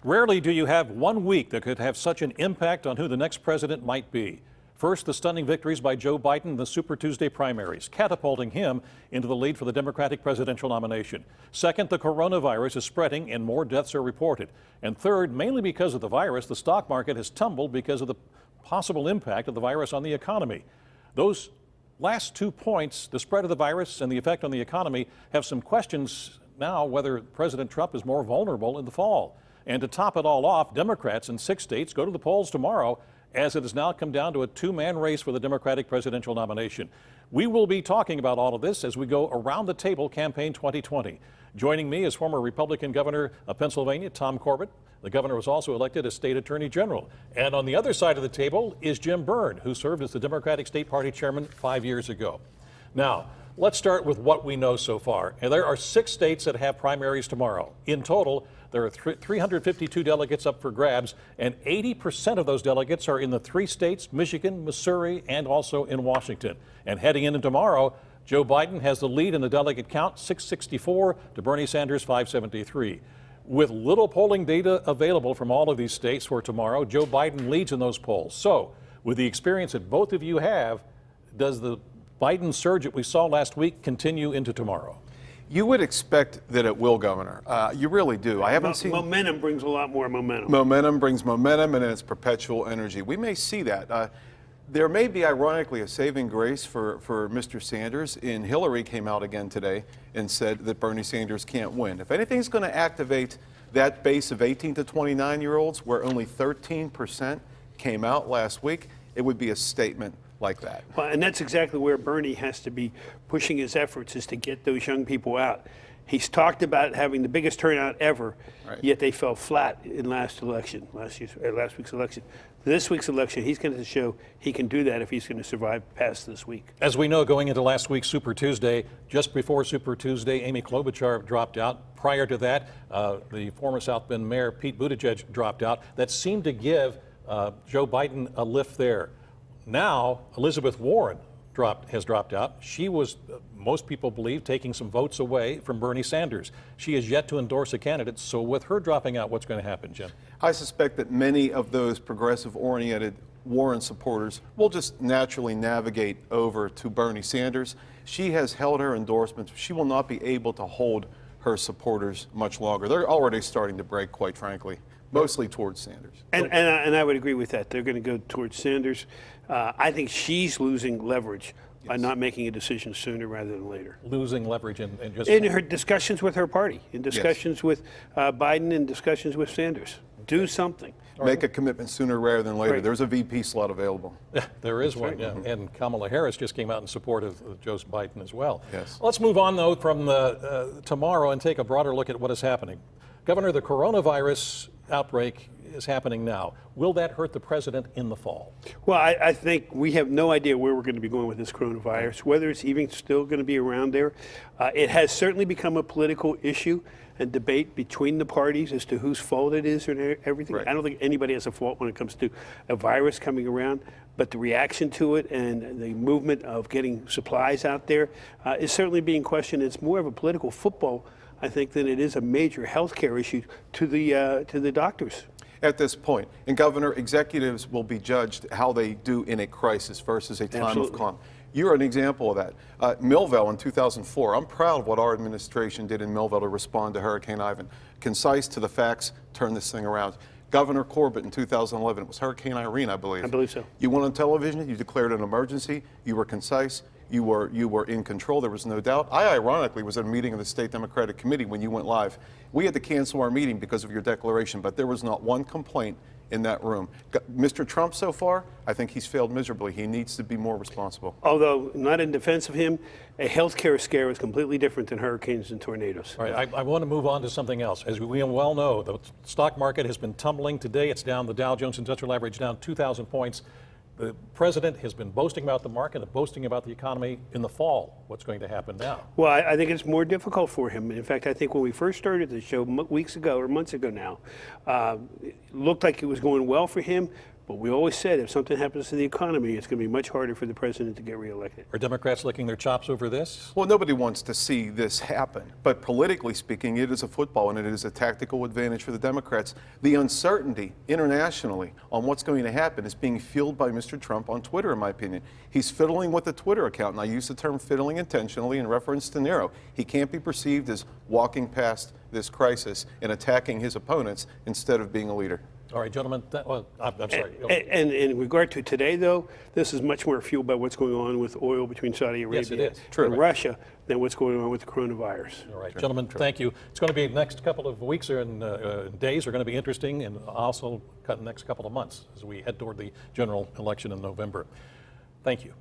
Rarely do you have 1 week that could have such an impact on who the next president might be. First, the stunning victories by Joe Biden in the Super Tuesday primaries, catapulting him into the lead for the Democratic presidential nomination. Second, the coronavirus is spreading and more deaths are reported. And third, mainly because of the virus, the stock market has tumbled because of the possible impact of the virus on the economy. Those last 2 points, the spread of the virus and the effect on the economy, have some questions now whether President Trump is more vulnerable in the fall. And to top it all off, Democrats in 6 states go to the polls tomorrow, as it has now come down to a two-man race for the Democratic presidential nomination. We will be talking about all of this as we go around the table campaign 2020. Joining me is former Republican governor of Pennsylvania, Tom Corbett. The governor was also elected as state attorney general. And on the other side of the table is Jim Byrne, who served as the Democratic State Party chairman 5 years ago. Now, let's start with what we know so far. And there are 6 states that have primaries tomorrow. In total, there are 352 delegates up for grabs, and 80% of those delegates are in the 3 states, Michigan, Missouri, and also in Washington. And heading into tomorrow, Joe Biden has the lead in the delegate count, 664 to Bernie Sanders, 573. With little polling data available from all of these states for tomorrow, Joe Biden leads in those polls. So, with the experience that both of you have, does the Biden surge that we saw last week continue into tomorrow? You would expect that it will, Governor. You really do. I haven't seen... Momentum brings a lot more momentum. Momentum brings momentum, and it's perpetual energy. We may see that. There may be, ironically, a saving grace for Mr. Sanders. And Hillary came out again today and said that Bernie Sanders can't win. If anything's going to activate that base of 18 to 29-year-olds, where only 13% came out last week, it would be a statement like that. Well, and that's exactly where Bernie has to be pushing his efforts, is to get those young people out. He's talked about having the biggest turnout ever, right, yet they fell flat in last week's election. This week's election, he's going to show he can do that if he's going to survive past this week. As we know, going into last week's Super Tuesday, just before Super Tuesday, Amy Klobuchar dropped out. Prior to that, the former South Bend mayor, Pete Buttigieg, dropped out. That seemed to give Joe Biden a lift there. Now, Elizabeth Warren has dropped out. She was, most people believe, taking some votes away from Bernie Sanders. She has yet to endorse a candidate, so with her dropping out, what's going to happen, Jim? I suspect that many of those progressive-oriented Warren supporters will just naturally navigate over to Bernie Sanders. She has held her endorsements. She will not be able to hold her supporters much longer. They're already starting to break, quite frankly, mostly towards Sanders. And I would agree with that. They're going to go towards Sanders. I think she's losing leverage by not making a decision sooner rather than later. Losing leverage in her discussions with her party, in discussions with Biden, and discussions with Sanders. Do something. Make a commitment sooner rather than later. Right. There's a VP slot available. Yeah, there is one, yeah. And Kamala Harris just came out in support of Joe Biden as well. Yes. Let's move on, though, from tomorrow and take a broader look at what is happening. Governor, the coronavirus outbreak is happening now. Will that hurt the president in the fall? Well, I think we have no idea where we're going to be going with this coronavirus, whether it's even still going to be around there. It has certainly become a political issue and debate between the parties as to whose fault it is and everything. Right. I don't think anybody has a fault when it comes to a virus coming around, but the reaction to it and the movement of getting supplies out there is certainly being questioned. It's more of a political football, I think, than it is a major health care issue to the doctors. At this point, and Governor, executives will be judged how they do in a crisis versus a time of calm. You're an example of that. Millville in 2004, I'm proud of what our administration did in Millville to respond to Hurricane Ivan. Concise, to the facts, turn this thing around. Governor Corbett in 2011, it was Hurricane Irene, I believe. I believe so. You went on television, you declared an emergency, you were concise, you were in control, there was no doubt. I ironically was at a meeting of the State Democratic Committee when you went live. We had to cancel our meeting because of your declaration, but there was not one complaint in that room. Mr. Trump so far, I think he's failed miserably. He needs to be more responsible. Although, not in defense of him, a healthcare scare is completely different than hurricanes and tornadoes. All right, I want to move on to something else. As we well know, the stock market has been tumbling. Today it's down, the Dow Jones Industrial Average down 2,000 points. The president has been boasting about the market and boasting about the economy in the fall. What's going to happen now? Well, I think it's more difficult for him. In fact, I think when we first started the show weeks ago or months ago now, it looked like it was going well for him. But we always said if something happens to the economy, it's going to be much harder for the president to get reelected. Are Democrats licking their chops over this? Well, nobody wants to see this happen, but politically speaking, it is a football and it is a tactical advantage for the Democrats. The uncertainty internationally on what's going to happen is being fueled by Mr. Trump on Twitter, in my opinion. He's fiddling with the Twitter account, and I use the term fiddling intentionally in reference to Nero. He can't be perceived as walking past this crisis and attacking his opponents instead of being a leader. All right, gentlemen, I'm sorry. And in regard to today, though, this is much more fueled by what's going on with oil between Saudi Arabia Yes, it is. and Russia than what's going on with the coronavirus. All right, gentlemen, thank you. It's going to be the next couple of weeks and days are going to be interesting, and also the next couple of months as we head toward the general election in November. Thank you.